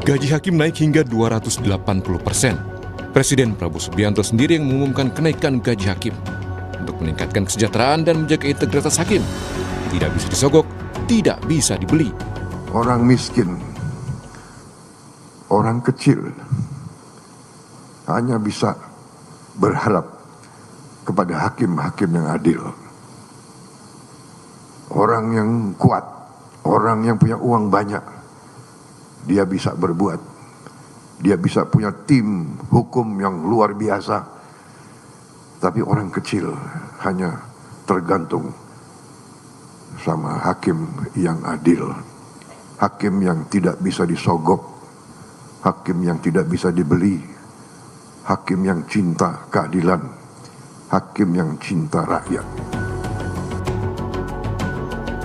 Gaji hakim naik hingga 280%. Presiden Prabowo Subianto sendiri yang mengumumkan kenaikan gaji hakim untuk meningkatkan kesejahteraan dan menjaga integritas hakim. Tidak bisa disogok, tidak bisa dibeli. Orang miskin, orang kecil hanya bisa berharap kepada hakim-hakim yang adil. Orang yang kuat, orang yang punya uang banyak, dia bisa berbuat. Dia bisa punya tim hukum yang luar biasa. Tapi orang kecil hanya tergantung sama hakim yang adil. Hakim yang tidak bisa disogok. Hakim yang tidak bisa dibeli. Hakim yang cinta keadilan. Hakim yang cinta rakyat.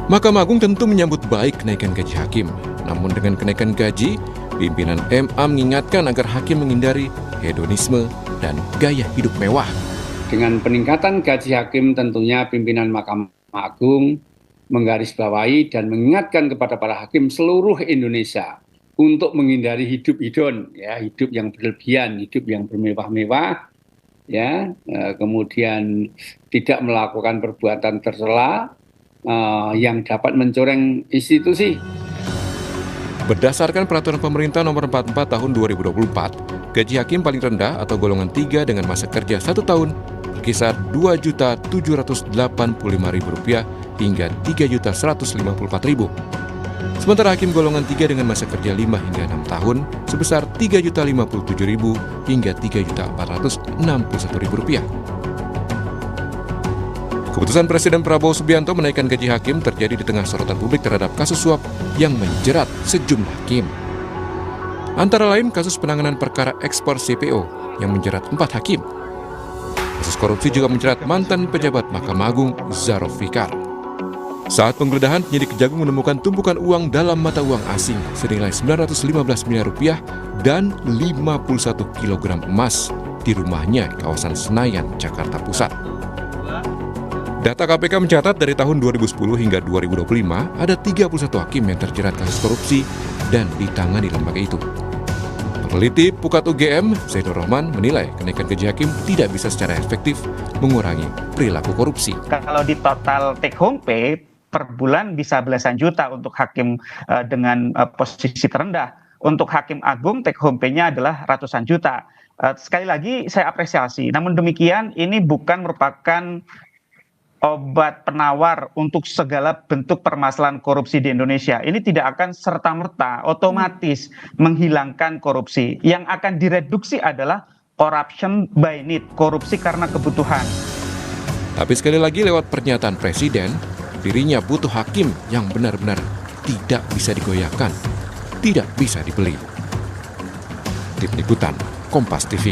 Mahkamah Agung tentu menyambut baik kenaikan gaji hakim. Namun dengan kenaikan gaji, pimpinan MA mengingatkan agar hakim menghindari hedonisme dan gaya hidup mewah. Dengan peningkatan gaji hakim tentunya pimpinan Mahkamah Agung menggarisbawahi dan mengingatkan kepada para hakim seluruh Indonesia untuk menghindari hidup hedon, ya, hidup yang berlebihan, hidup yang bermewah-mewah, ya, kemudian tidak melakukan perbuatan tercela yang dapat mencoreng institusi. Berdasarkan peraturan pemerintah nomor 44 tahun 2024, gaji hakim paling rendah atau golongan 3 dengan masa kerja 1 tahun berkisar Rp2.785.000 hingga Rp3.154.000. Sementara hakim golongan 3 dengan masa kerja 5 hingga 6 tahun sebesar Rp3.057.000 hingga Rp3.461.000. Keputusan Presiden Prabowo Subianto menaikkan gaji hakim terjadi di tengah sorotan publik terhadap kasus suap yang menjerat sejumlah hakim. Antara lain kasus penanganan perkara ekspor CPO yang menjerat 4 hakim. Kasus korupsi juga menjerat mantan pejabat Mahkamah Agung Zarov Fikar. Saat penggeledahan, penyidik Kejagung menemukan tumpukan uang dalam mata uang asing senilai Rp915 miliar dan 51 kg emas di rumahnya di kawasan Senayan, Jakarta Pusat. Data KPK mencatat dari tahun 2010 hingga 2025 ada 31 hakim yang terjerat kasus korupsi dan ditangani lembaga itu. Peneliti Pukat UGM, Zainur Rohman, menilai kenaikan gaji hakim tidak bisa secara efektif mengurangi perilaku korupsi. Kalau di total take home pay per bulan bisa belasan juta untuk hakim dengan posisi terendah. Untuk hakim agung take home pay-nya adalah ratusan juta. Sekali lagi saya apresiasi, namun demikian ini bukan merupakan obat penawar untuk segala bentuk permasalahan korupsi di Indonesia. Ini tidak akan serta-merta otomatis menghilangkan korupsi. Yang akan direduksi adalah corruption by need, korupsi karena kebutuhan. Tapi sekali lagi lewat pernyataan Presiden, dirinya butuh hakim yang benar-benar tidak bisa digoyahkan, tidak bisa dibeli. Tim Liputan, Kompas TV.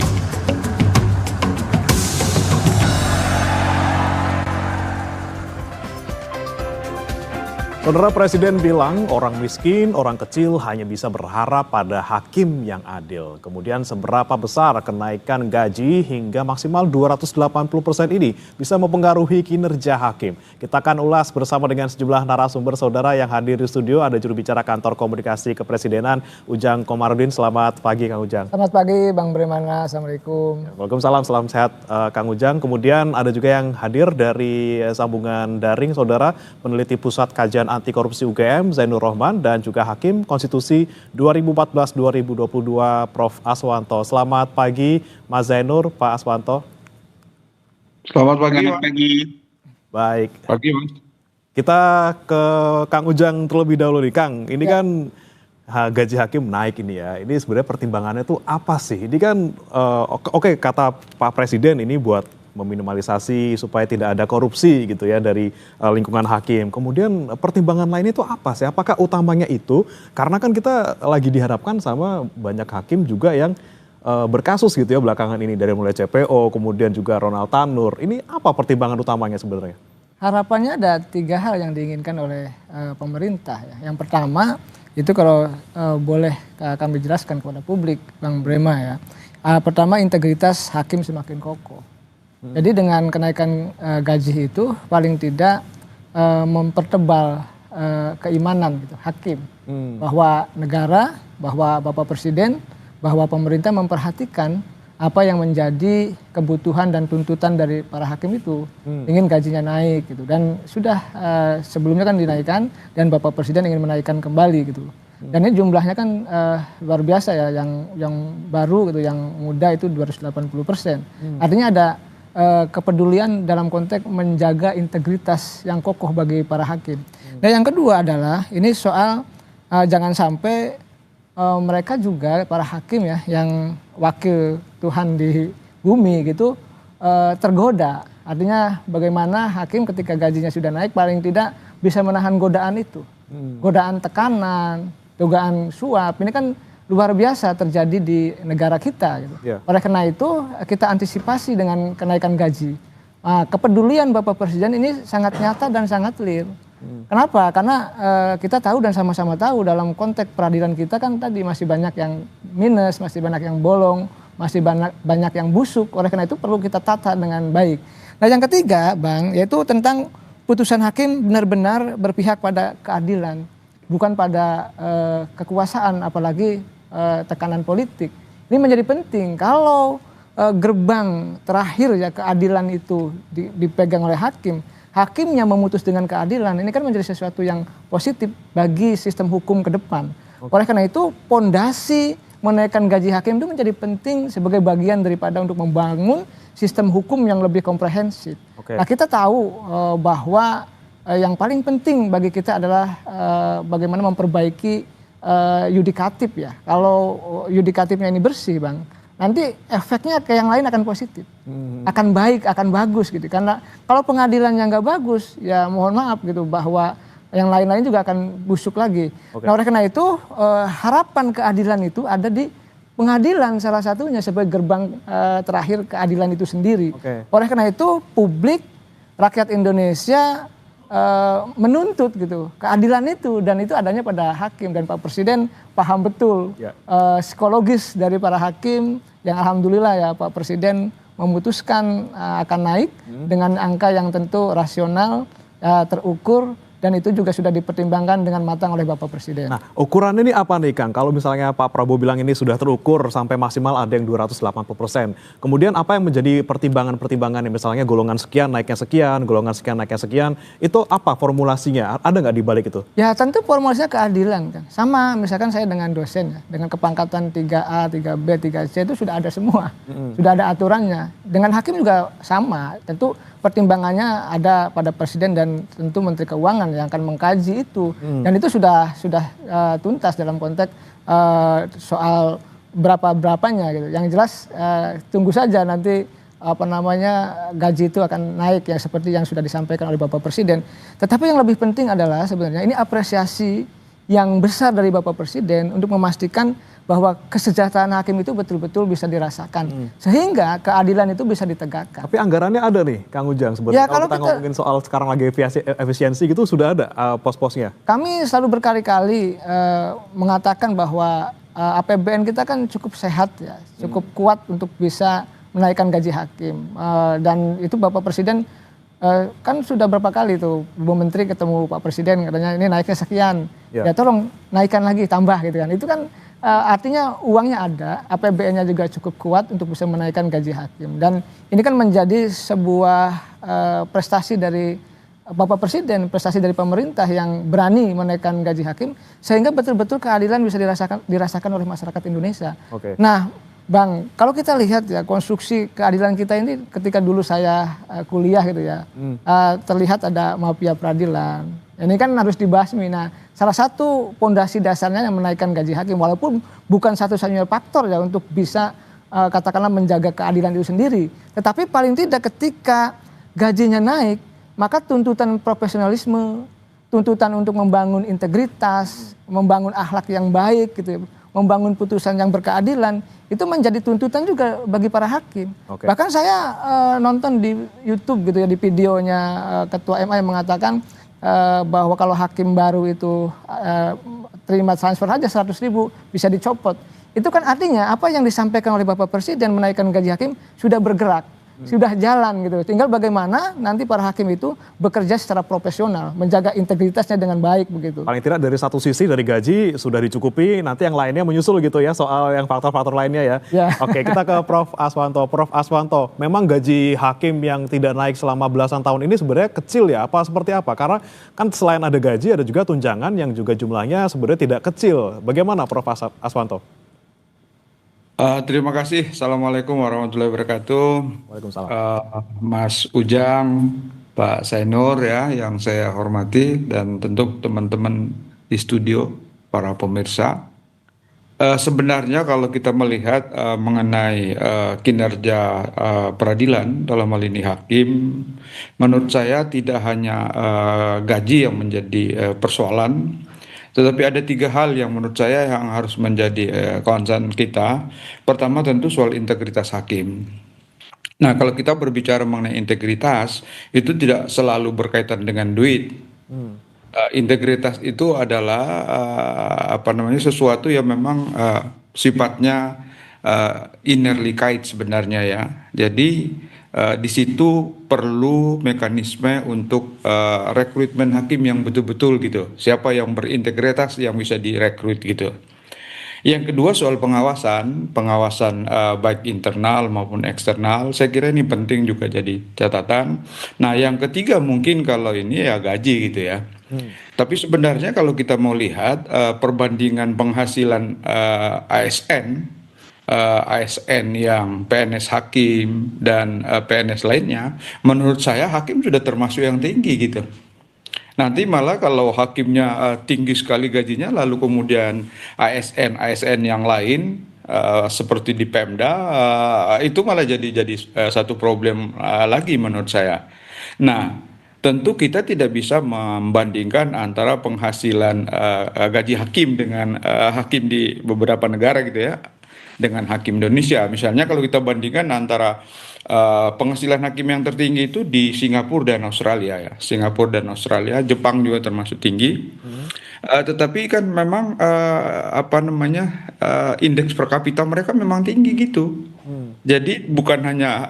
Saudara, Presiden bilang orang miskin, orang kecil hanya bisa berharap pada hakim yang adil. Kemudian seberapa besar kenaikan gaji hingga maksimal 280% ini bisa mempengaruhi kinerja hakim. Kita akan ulas bersama dengan sejumlah narasumber saudara yang hadir di studio. Ada juru bicara Kantor Komunikasi Kepresidenan, Ujang Komarudin. Selamat pagi, Kang Ujang. Selamat pagi, Bang Bremana. Assalamualaikum. Waalaikumsalam, salam sehat Kang Ujang. Kemudian ada juga yang hadir dari sambungan daring, saudara, peneliti Pusat Kajian Anti Korupsi UGM, Zainur Rohman, dan juga Hakim Konstitusi 2014-2022, Prof. Aswanto. Selamat pagi, Mas Zainur, Pak Aswanto. Selamat pagi. Baik. Pagi, Mas. Kita ke Kang Ujang terlebih dahulu nih, Kang. Ini kan gaji hakim naik ini ya. Ini sebenarnya pertimbangannya tuh apa sih? Ini kan, oke, kata Pak Presiden ini buat meminimalisasi supaya tidak ada korupsi gitu ya dari lingkungan hakim. Kemudian pertimbangan lainnya itu apa sih? Apakah utamanya itu? Karena kan kita lagi dihadapkan sama banyak hakim juga yang berkasus gitu ya belakangan ini. Dari mulai CPO, kemudian juga Ronald Tanur. Ini apa pertimbangan utamanya sebenarnya? Harapannya ada 3 hal yang diinginkan oleh pemerintah. Ya. Yang pertama, itu kalau boleh kami jelaskan kepada publik, Bang Brema ya. Pertama, integritas hakim semakin kokoh. Jadi dengan kenaikan gaji itu paling tidak mempertebal keimanan gitu, hakim. Bahwa negara, bahwa Bapak Presiden, bahwa pemerintah memperhatikan apa yang menjadi kebutuhan dan tuntutan dari para hakim itu, ingin gajinya naik gitu, dan sudah sebelumnya kan dinaikkan dan Bapak Presiden ingin menaikkan kembali gitu, dan ini jumlahnya kan luar biasa ya, yang baru gitu, yang muda itu 280%, artinya ada kepedulian dalam konteks menjaga integritas yang kokoh bagi para hakim. Dan yang kedua adalah ini soal jangan sampai mereka juga para hakim ya yang wakil Tuhan di bumi gitu tergoda. Artinya bagaimana hakim ketika gajinya sudah naik paling tidak bisa menahan godaan itu. Godaan tekanan, godaan suap, ini kan luar biasa terjadi di negara kita gitu. Oleh karena itu kita antisipasi dengan kenaikan gaji. Kepedulian Bapak Presiden ini sangat nyata dan sangat clear. Kenapa? Karena kita tahu dan sama-sama tahu dalam konteks peradilan kita kan tadi masih banyak yang minus, masih banyak yang bolong, masih banyak yang busuk. Oleh karena itu perlu kita tata dengan baik. Nah yang ketiga Bang, yaitu tentang putusan hakim benar-benar berpihak pada keadilan, bukan pada kekuasaan, apalagi tekanan politik. Ini menjadi penting kalau gerbang terakhir ya keadilan itu dipegang oleh hakim. Hakimnya memutus dengan keadilan, ini kan menjadi sesuatu yang positif bagi sistem hukum ke depan. Oleh karena itu pondasi menaikkan gaji hakim itu menjadi penting sebagai bagian daripada untuk membangun sistem hukum yang lebih komprehensif. Nah kita tahu bahwa yang paling penting bagi kita adalah bagaimana memperbaiki yudikatif ya. Kalau yudikatifnya ini bersih Bang, nanti efeknya ke yang lain akan positif, akan baik, akan bagus gitu. Karena kalau pengadilannya nggak bagus, ya mohon maaf gitu bahwa yang lain-lain juga akan busuk lagi. Nah oleh karena itu harapan keadilan itu ada di pengadilan salah satunya sebagai gerbang terakhir keadilan itu sendiri. Oleh karena itu publik, rakyat Indonesia menuntut gitu keadilan itu, dan itu adanya pada hakim, dan Pak Presiden paham betul psikologis dari para hakim yang alhamdulillah ya Pak Presiden memutuskan akan naik dengan angka yang tentu rasional, terukur, dan itu juga sudah dipertimbangkan dengan matang oleh Bapak Presiden. Nah, ukuran ini apa nih Kang? Kalau misalnya Pak Prabowo bilang ini sudah terukur sampai maksimal ada yang 280%. Kemudian apa yang menjadi pertimbangan-pertimbangan, misalnya golongan sekian naiknya sekian, golongan sekian naiknya sekian, itu apa formulasinya? Ada nggak di balik itu? Ya tentu formulasinya keadilan kan. Sama misalkan saya dengan dosen ya, dengan kepangkatan 3A, 3B, 3C itu sudah ada semua. Sudah ada aturannya. Dengan hakim juga sama. Tentu pertimbangannya ada pada Presiden dan tentu Menteri Keuangan yang akan mengkaji itu, dan itu sudah tuntas dalam konteks soal berapanya gitu. Yang jelas tunggu saja nanti gaji itu akan naik ya seperti yang sudah disampaikan oleh Bapak Presiden. Tetapi yang lebih penting adalah sebenarnya ini apresiasi yang besar dari Bapak Presiden untuk memastikan bahwa kesejahteraan hakim itu betul-betul bisa dirasakan, sehingga keadilan itu bisa ditegakkan. Tapi anggarannya ada nih, Kang Ujang. Sebenarnya Ya, kalau kita ngomongin soal sekarang lagi efisiensi gitu, sudah ada pos-posnya. Kami selalu berkali-kali mengatakan bahwa APBN kita kan cukup sehat ya, cukup kuat untuk bisa menaikkan gaji hakim. Dan itu Bapak Presiden kan sudah berapa kali tuh Bu Menteri ketemu Pak Presiden katanya ini naiknya sekian, ya tolong naikkan lagi, tambah gitu kan. Itu kan artinya uangnya ada, APBN-nya juga cukup kuat untuk bisa menaikkan gaji hakim. Dan ini kan menjadi sebuah prestasi dari Bapak Presiden, prestasi dari pemerintah yang berani menaikkan gaji hakim, sehingga betul-betul keadilan bisa dirasakan oleh masyarakat Indonesia. Nah Bang, kalau kita lihat ya konstruksi keadilan kita ini ketika dulu saya kuliah gitu ya, terlihat ada mafia peradilan. Ini kan harus dibasmi. Nah, salah satu pondasi dasarnya yang menaikkan gaji hakim, walaupun bukan satu-satunya faktor ya untuk bisa katakanlah menjaga keadilan itu sendiri. Tetapi paling tidak ketika gajinya naik, maka tuntutan profesionalisme, tuntutan untuk membangun integritas, membangun akhlak yang baik gitu ya, membangun putusan yang berkeadilan, itu menjadi tuntutan juga bagi para hakim. Bahkan saya nonton di YouTube gitu ya, di videonya Ketua MA yang mengatakan bahwa kalau hakim baru itu terima transfer aja 100.000 bisa dicopot. Itu kan artinya apa yang disampaikan oleh Bapak Presiden menaikkan gaji hakim sudah bergerak. sudah jalan gitu. Tinggal bagaimana nanti para hakim itu bekerja secara profesional, menjaga integritasnya dengan baik begitu. Paling tidak dari satu sisi dari gaji sudah dicukupi, nanti yang lainnya menyusul gitu ya soal yang faktor-faktor lainnya ya. Ya. Oke, kita ke Prof. Aswanto. Prof. Aswanto, memang gaji hakim yang tidak naik selama belasan tahun ini sebenarnya kecil ya? Apa seperti apa? Karena kan selain ada gaji ada juga tunjangan yang juga jumlahnya sebenarnya tidak kecil. Bagaimana Prof. Aswanto? Terima kasih. Assalamualaikum warahmatullahi wabarakatuh. Waalaikumsalam. Mas Ujang, Pak Sainur ya, yang saya hormati, dan tentu teman-teman di studio, para pemirsa. Sebenarnya kalau kita melihat mengenai kinerja peradilan dalam hal ini hakim, menurut saya tidak hanya gaji yang menjadi persoalan, tetapi ada 3 hal yang menurut saya yang harus menjadi concern kita. Pertama tentu soal integritas hakim. Nah, kalau kita berbicara mengenai integritas, itu tidak selalu berkaitan dengan duit. Integritas itu adalah sesuatu yang memang sifatnya innerly kait sebenarnya ya. Jadi di situ perlu mekanisme untuk rekrutmen hakim yang betul-betul gitu. Siapa yang berintegritas yang bisa direkrut gitu. Yang kedua soal pengawasan baik internal maupun eksternal, saya kira ini penting juga jadi catatan. Nah, yang ketiga mungkin kalau ini ya gaji gitu ya. Tapi sebenarnya kalau kita mau lihat perbandingan penghasilan ASN yang PNS hakim dan PNS lainnya, menurut saya hakim sudah termasuk yang tinggi gitu. Nanti malah kalau hakimnya tinggi sekali gajinya, lalu kemudian ASN yang lain seperti di Pemda itu malah jadi satu problem lagi menurut saya. Nah, tentu kita tidak bisa membandingkan antara penghasilan gaji hakim dengan hakim di beberapa negara gitu ya, dengan hakim Indonesia. Misalnya kalau kita bandingkan antara penghasilan hakim yang tertinggi itu di Singapura dan Australia ya. Singapura dan Australia, Jepang juga termasuk tinggi. Tetapi kan memang indeks per kapita mereka memang tinggi gitu. Jadi bukan hanya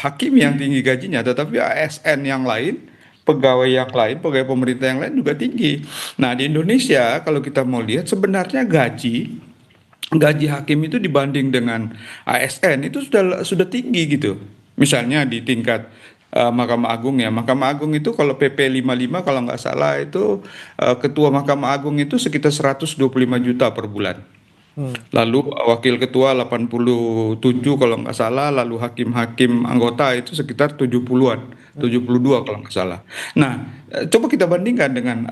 hakim yang tinggi gajinya, tetapi ASN yang lain, pegawai yang lain, pegawai pemerintah yang lain juga tinggi. Nah, di Indonesia kalau kita mau lihat sebenarnya gaji hakim itu dibanding dengan ASN itu sudah tinggi gitu. Misalnya di tingkat Mahkamah Agung ya. Mahkamah Agung itu kalau PP 55 kalau nggak salah itu ketua Mahkamah Agung itu sekitar 125 juta per bulan. Lalu wakil ketua 87 kalau nggak salah, lalu hakim-hakim anggota itu sekitar 70-an, 72 kalau nggak salah. Nah, coba kita bandingkan dengan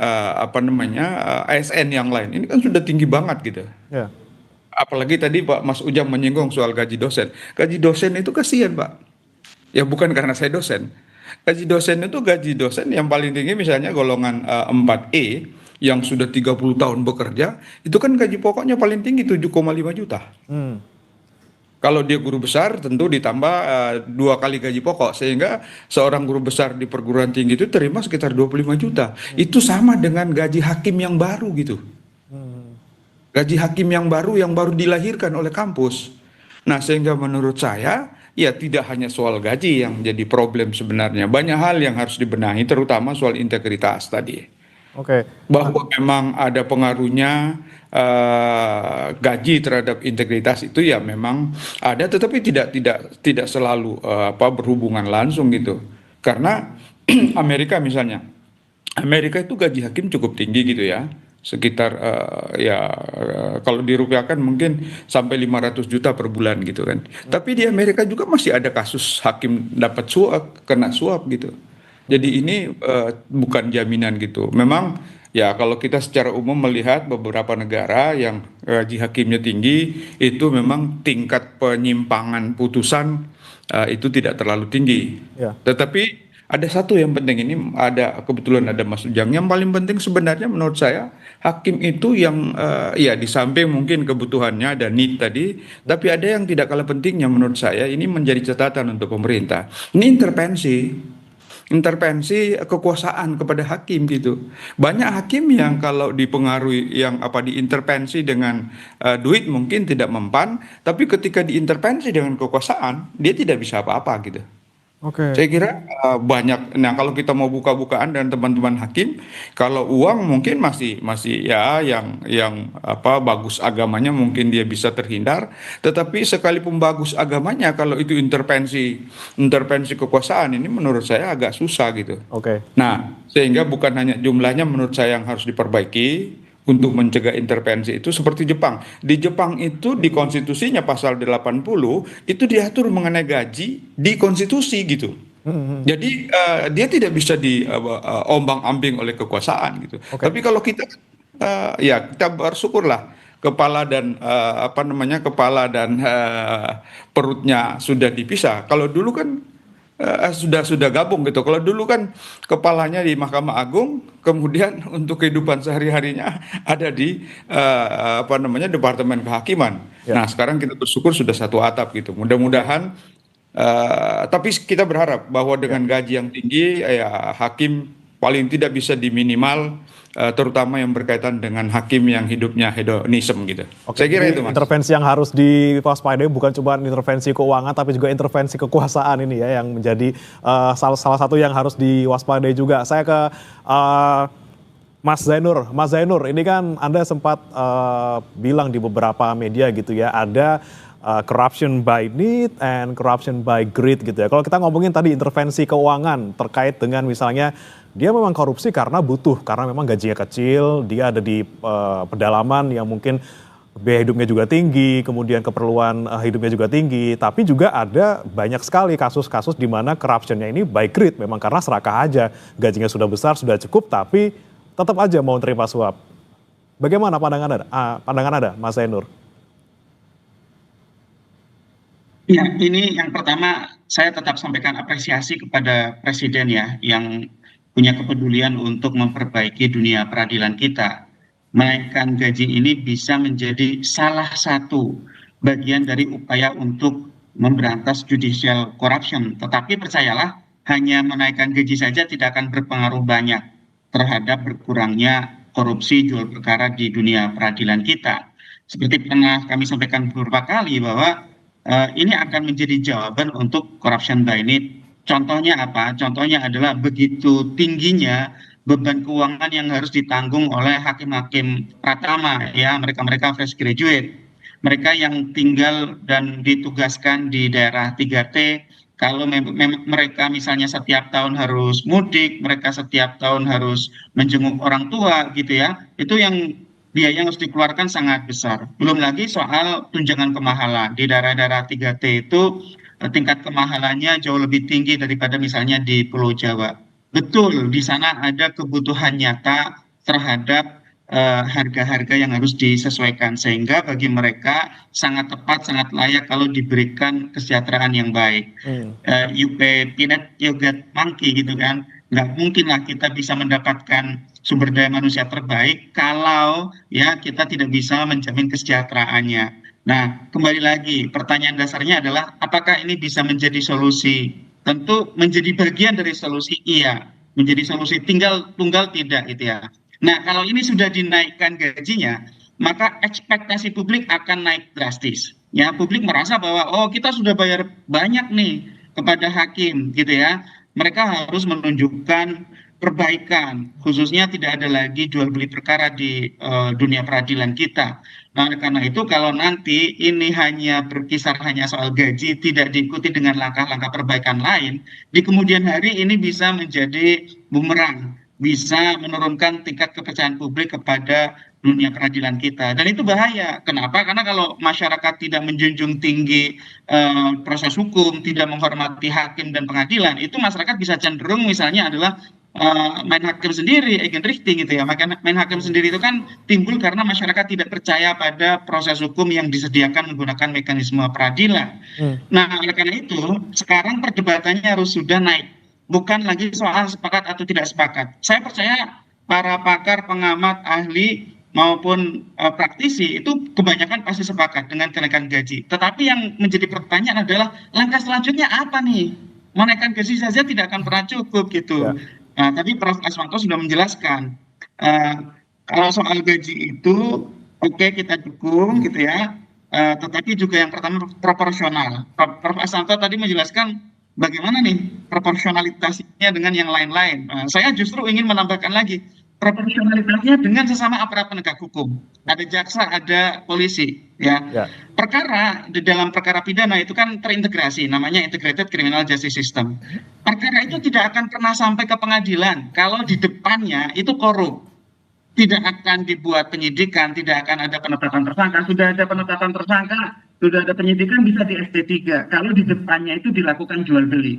ASN yang lain. Ini kan sudah tinggi banget gitu. Ya. Apalagi tadi Pak Mas Ujang menyinggung soal gaji dosen. Gaji dosen itu kasihan Pak. Ya bukan karena saya dosen. Gaji dosen yang paling tinggi misalnya golongan 4E yang sudah 30 tahun bekerja, itu kan gaji pokoknya paling tinggi 7,5 juta. Kalau dia guru besar tentu ditambah 2 kali gaji pokok, sehingga seorang guru besar di perguruan tinggi itu terima sekitar 25 juta. Itu sama dengan gaji hakim yang baru gitu. Gaji hakim yang baru dilahirkan oleh kampus. Nah, sehingga menurut saya ya tidak hanya soal gaji yang jadi problem sebenarnya. Banyak hal yang harus dibenahi, terutama soal integritas tadi. Oke. Bahwa memang ada pengaruhnya gaji terhadap integritas itu ya memang ada, tetapi tidak selalu berhubungan langsung gitu. Karena Amerika misalnya, Amerika itu gaji hakim cukup tinggi gitu ya. Sekitar kalau dirupiahkan mungkin sampai 500 juta per bulan gitu kan. Tapi di Amerika juga masih ada kasus hakim dapat suap, kena suap gitu. Jadi ini bukan jaminan gitu. Memang ya kalau kita secara umum melihat beberapa negara yang gaji hakimnya tinggi, itu memang tingkat penyimpangan putusan itu tidak terlalu tinggi. Ya. Tetapi ada satu yang penting, ini kebetulan ada Mas Ujang. Yang paling penting sebenarnya menurut saya hakim itu yang ya di samping mungkin kebutuhannya ada need tadi, tapi ada yang tidak kalah pentingnya menurut saya, ini menjadi catatan untuk pemerintah. Ini intervensi kekuasaan kepada hakim gitu. Banyak hakim yang kalau dipengaruhi diintervensi dengan duit mungkin tidak mempan, tapi ketika diintervensi dengan kekuasaan dia tidak bisa apa-apa gitu. Oke. Saya kira banyak. Nah, kalau kita mau buka-bukaan dan teman-teman hakim, kalau uang mungkin masih ya yang apa bagus agamanya mungkin dia bisa terhindar. Tetapi sekalipun bagus agamanya, kalau itu intervensi kekuasaan ini menurut saya agak susah gitu. Oke. Nah, sehingga bukan hanya jumlahnya menurut saya yang harus diperbaiki untuk mencegah intervensi itu seperti Jepang. Di Jepang itu di konstitusinya pasal 80 itu diatur mengenai gaji di konstitusi gitu. Jadi dia tidak bisa diombang-ambing oleh kekuasaan gitu. Oke. Tapi kalau kita ya kita bersyukurlah kepala dan perutnya sudah dipisah. Kalau dulu kan sudah gabung gitu. Kalau dulu kan kepalanya di Mahkamah Agung, kemudian untuk kehidupan sehari-harinya ada di Departemen Kehakiman. Ya. Nah, sekarang kita bersyukur sudah satu atap gitu. Mudah-mudahan tapi kita berharap bahwa dengan gaji yang tinggi ya hakim paling tidak bisa diminimal terutama yang berkaitan dengan hakim yang hidupnya hedonisme gitu. Oke, Saya kira jadi itu Mas. intervensi yang harus diwaspadai bukan cuma intervensi keuangan tapi juga intervensi kekuasaan ini ya yang menjadi salah satu yang harus diwaspadai juga. Saya ke Mas Zainur. Mas Zainur, ini kan Anda sempat bilang di beberapa media gitu ya, ada corruption by need and corruption by greed gitu ya. Kalau kita ngomongin tadi intervensi keuangan terkait dengan misalnya dia memang korupsi karena butuh, karena memang gajinya kecil, dia ada di pedalaman yang mungkin biaya hidupnya juga tinggi, kemudian keperluan hidupnya juga tinggi, tapi juga ada banyak sekali kasus-kasus di mana corruption-nya ini by greed, memang karena serakah aja, gajinya sudah besar, sudah cukup, tapi tetap aja mau terima suap. Bagaimana pandangan Anda, Mas Zainur? Ya, ini yang pertama saya tetap sampaikan apresiasi kepada Presiden ya, yang punya kepedulian untuk memperbaiki dunia peradilan kita. Menaikkan gaji ini bisa menjadi salah satu bagian dari upaya untuk memberantas judicial corruption. Tetapi percayalah, hanya menaikkan gaji saja tidak akan berpengaruh banyak terhadap berkurangnya korupsi jual perkara di dunia peradilan kita. Seperti pernah kami sampaikan beberapa kali bahwa ini akan menjadi jawaban untuk corruption by need. Contohnya apa? Contohnya adalah begitu tingginya beban keuangan yang harus ditanggung oleh hakim-hakim pratama ya, mereka-mereka fresh graduate. Mereka yang tinggal dan ditugaskan di daerah 3T, kalau mereka misalnya setiap tahun harus mudik, mereka setiap tahun harus menjenguk orang tua gitu ya, itu yang biaya yang harus dikeluarkan sangat besar. Belum lagi soal tunjangan kemahalan. Di daerah-daerah 3T itu tingkat kemahalannya jauh lebih tinggi daripada misalnya di Pulau Jawa. Betul, di sana ada kebutuhan nyata terhadap harga-harga yang harus disesuaikan. Sehingga bagi mereka sangat tepat, sangat layak kalau diberikan kesejahteraan yang baik. You pay peanut, you get monkey gitu kan. Nggak mungkin lah kita bisa mendapatkan sumber daya manusia terbaik kalau ya kita tidak bisa menjamin kesejahteraannya. Nah, kembali lagi, pertanyaan dasarnya adalah apakah ini bisa menjadi solusi? Tentu menjadi bagian dari solusi, iya. Menjadi solusi tunggal tidak gitu ya. Nah, kalau ini sudah dinaikkan gajinya, maka ekspektasi publik akan naik drastis. Ya, publik merasa bahwa oh kita sudah bayar banyak nih kepada hakim gitu ya. Mereka harus menunjukkan perbaikan, khususnya tidak ada lagi jual beli perkara di dunia peradilan kita. Nah, karena itu kalau nanti ini hanya berkisar hanya soal gaji, tidak diikuti dengan langkah-langkah perbaikan lain, di kemudian hari ini bisa menjadi bumerang, bisa menurunkan tingkat kepercayaan publik kepada dunia peradilan kita. Dan itu bahaya. Kenapa? Karena kalau masyarakat tidak menjunjung tinggi proses hukum, tidak menghormati hakim dan pengadilan, itu masyarakat bisa cenderung misalnya adalah main hakim sendiri, eigenrichting gitu ya. Main hakim sendiri itu kan timbul karena masyarakat tidak percaya pada proses hukum yang disediakan menggunakan mekanisme peradilan. Nah, oleh karena itu, sekarang perdebatannya harus sudah naik. Bukan lagi soal sepakat atau tidak sepakat. Saya percaya para pakar, pengamat, ahli maupun praktisi itu kebanyakan pasti sepakat dengan kenaikan gaji. Tetapi yang menjadi pertanyaan adalah langkah selanjutnya apa nih? Menaikkan gaji saja tidak akan pernah cukup gitu. Ya. Nah, tadi Prof. Aswanto sudah menjelaskan kalau soal gaji itu oke, kita dukung gitu ya, tetapi juga yang pertama proporsional. Prof. Aswanto tadi menjelaskan bagaimana nih proporsionalitasnya dengan yang lain-lain. Saya justru ingin menambahkan lagi proporsionalitasnya dengan sesama aparat penegak hukum. Ada jaksa, ada polisi, ya. Ya. Perkara di dalam perkara pidana itu kan terintegrasi, namanya Integrated Criminal Justice System. Perkara itu tidak akan pernah sampai ke pengadilan kalau di depannya itu korup. Tidak akan dibuat penyidikan, tidak akan ada penetapan tersangka. Sudah ada penetapan tersangka, sudah ada penyidikan, bisa di SD3. Kalau di depannya itu dilakukan jual beli.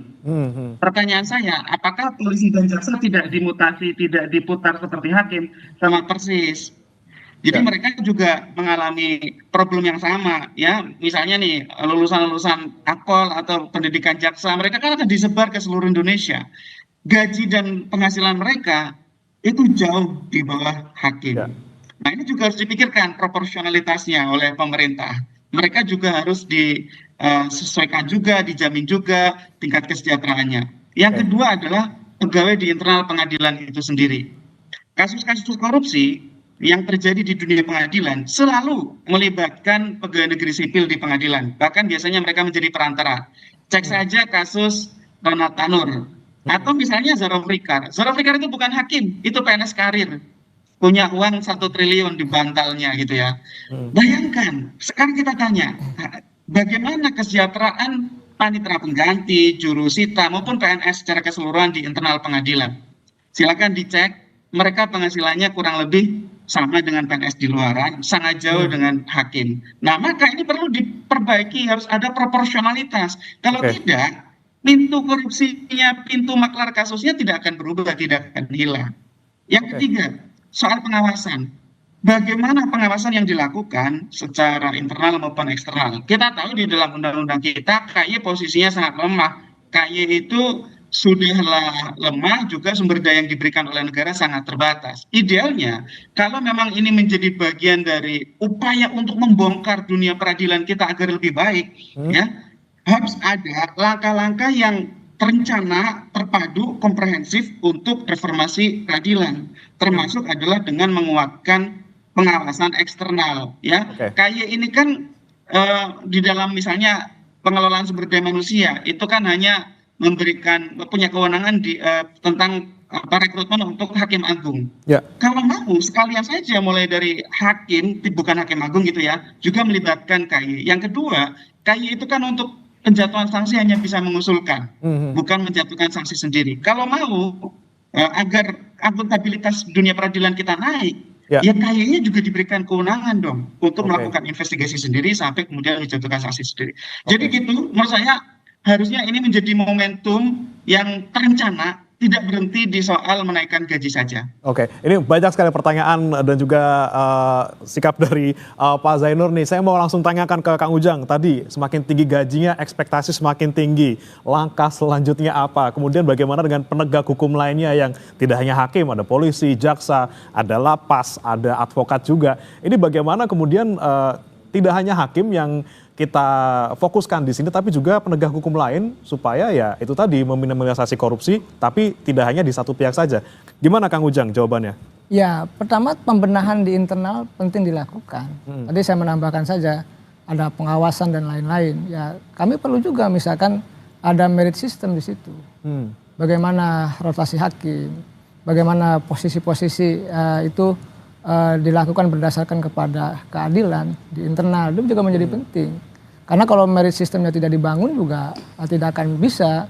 Pertanyaan saya, apakah polisi dan jaksa tidak dimutasi, tidak diputar seperti hakim? Sama persis. Jadi mereka juga mengalami problem yang sama, ya. Misalnya nih, lulusan-lulusan akpol atau pendidikan jaksa, mereka kan akan disebar ke seluruh Indonesia. Gaji dan penghasilan mereka itu jauh di bawah hakim. Nah, ini juga harus dipikirkan proporsionalitasnya oleh pemerintah. Mereka juga harus disesuaikan juga, dijamin juga tingkat kesejahteraannya. Yang kedua adalah pegawai di internal pengadilan itu sendiri. Kasus-kasus korupsi yang terjadi di dunia pengadilan selalu melibatkan pegawai negeri sipil di pengadilan. Bahkan biasanya mereka menjadi perantara. Cek saja kasus Ronald Tanur. Atau misalnya Zorof Rikar. Zorof Rikar itu bukan hakim, itu PNS karir. Punya uang 1 triliun di bantalnya gitu ya. Bayangkan, sekarang kita tanya, bagaimana kesejahteraan panitera pengganti, jurusita, maupun PNS secara keseluruhan di internal pengadilan. Silakan dicek, mereka penghasilannya kurang lebih sama dengan PNS di luaran, sangat jauh dengan hakim. Nah, maka ini perlu diperbaiki, harus ada proporsionalitas. Kalau tidak, pintu korupsinya, pintu maklar kasusnya tidak akan berubah, tidak akan hilang. Yang ketiga, soal pengawasan. Bagaimana pengawasan yang dilakukan secara internal maupun eksternal? Kita tahu di dalam undang-undang kita, KY posisinya sangat lemah. KY itu sudahlah lemah, juga sumber daya yang diberikan oleh negara sangat terbatas. Idealnya, kalau memang ini menjadi bagian dari upaya untuk membongkar dunia peradilan kita agar lebih baik, ya, harus ada langkah-langkah yang terencana, terpadu, komprehensif untuk reformasi peradilan. Termasuk adalah dengan menguatkan pengawasan eksternal. Ya, KY ini kan di dalam misalnya pengelolaan sumber daya manusia itu kan hanya memberikan punya kewenangan tentang rekrutmen untuk hakim agung. Kalau mau sekalian saja mulai dari hakim, bukan hakim agung gitu ya, juga melibatkan KY. Yang kedua, KY itu kan untuk penjatuhan sanksi hanya bisa mengusulkan, bukan menjatuhkan sanksi sendiri. Kalau mau agar akuntabilitas dunia peradilan kita naik, ya KY-nya juga diberikan kewenangan dong untuk melakukan investigasi sendiri sampai kemudian menjatuhkan sanksi sendiri. Jadi gitu, menurut saya harusnya ini menjadi momentum yang terencana, tidak berhenti di soal menaikkan gaji saja. Ini banyak sekali pertanyaan dan juga sikap dari Pak Zainur nih. Saya mau langsung tanyakan ke Kang Ujang tadi, semakin tinggi gajinya, ekspektasi semakin tinggi. Langkah selanjutnya apa? Kemudian bagaimana dengan penegak hukum lainnya yang tidak hanya hakim, ada polisi, jaksa, ada lapas, ada advokat juga. Ini bagaimana kemudian tidak hanya hakim yang kita fokuskan di sini, tapi juga penegak hukum lain supaya ya itu tadi meminimalisasi korupsi, tapi tidak hanya di satu pihak saja. Gimana Kang Ujang jawabannya? Ya, pertama pembenahan di internal penting dilakukan. Tadi saya menambahkan saja ada pengawasan dan lain-lain. Ya, kami perlu juga misalkan ada merit system di situ. Bagaimana rotasi hakim, bagaimana posisi-posisi itu dilakukan berdasarkan kepada keadilan di internal, itu juga menjadi penting. Karena kalau merit sistemnya tidak dibangun juga tidak akan bisa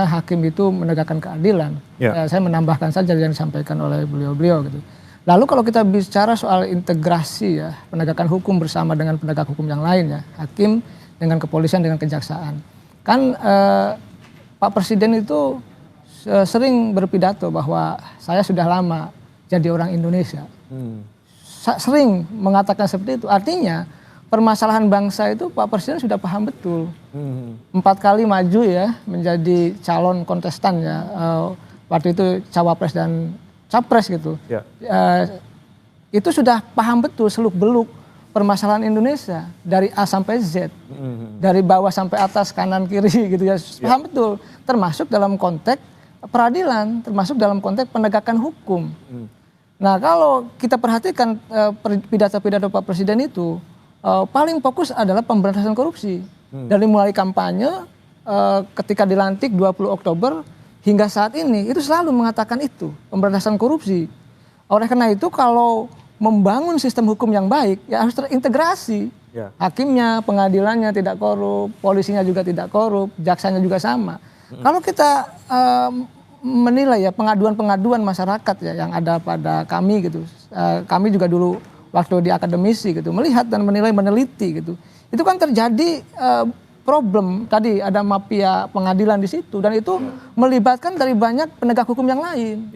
hakim itu menegakkan keadilan. Saya menambahkan saja yang disampaikan oleh beliau-beliau gitu. Lalu kalau kita bicara soal integrasi ya, penegakan hukum bersama dengan penegak hukum yang lain ya, hakim dengan kepolisian dengan kejaksaan. Kan Pak Presiden itu sering berpidato bahwa saya sudah lama jadi orang Indonesia. Sering mengatakan seperti itu. Artinya permasalahan bangsa itu Pak Presiden sudah paham betul. 4 kali maju ya menjadi calon kontestan ya. Waktu itu cawapres dan capres gitu. Itu sudah paham betul seluk-beluk permasalahan Indonesia dari A sampai Z. Dari bawah sampai atas, kanan kiri gitu ya. Paham betul. Termasuk dalam konteks peradilan, termasuk dalam konteks penegakan hukum. Nah, kalau kita perhatikan pidato-pidato Pak Presiden itu paling fokus adalah pemberantasan korupsi. Dari mulai kampanye ketika dilantik 20 Oktober hingga saat ini itu selalu mengatakan itu, pemberantasan korupsi. Oleh karena itu kalau membangun sistem hukum yang baik ya harus terintegrasi. Hakimnya, pengadilannya tidak korup, polisinya juga tidak korup, jaksanya juga sama. Kalau kita menilai ya pengaduan-pengaduan masyarakat ya yang ada pada kami gitu, kami juga dulu waktu di akademisi gitu melihat dan menilai, meneliti gitu, itu kan terjadi problem tadi ada mafia pengadilan di situ dan itu melibatkan dari banyak penegak hukum yang lain.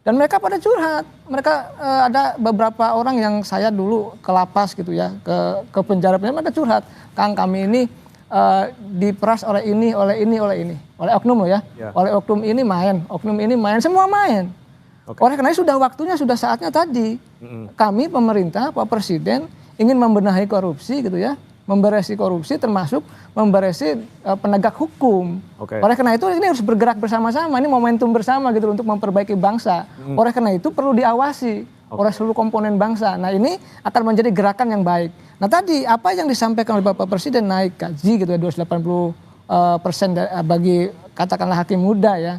Dan mereka pada curhat, mereka ada beberapa orang yang saya dulu ke lapas gitu ya, ke penjara, mereka curhat, Kang kami ini diperas oleh ini, oleh oknum loh ya, oleh oknum ini main, semua main. Oleh karena itu sudah waktunya, sudah saatnya tadi, kami pemerintah, Pak Presiden ingin membenahi korupsi gitu ya, memberesi korupsi termasuk memberesi penegak hukum. Oleh karena itu ini harus bergerak bersama-sama, ini momentum bersama gitu untuk memperbaiki bangsa. Oleh karena itu perlu diawasi oleh seluruh komponen bangsa. Nah ini akan menjadi gerakan yang baik. Nah tadi apa yang disampaikan oleh Bapak Presiden naik gaji gitu ya 280% bagi katakanlah hakim muda ya.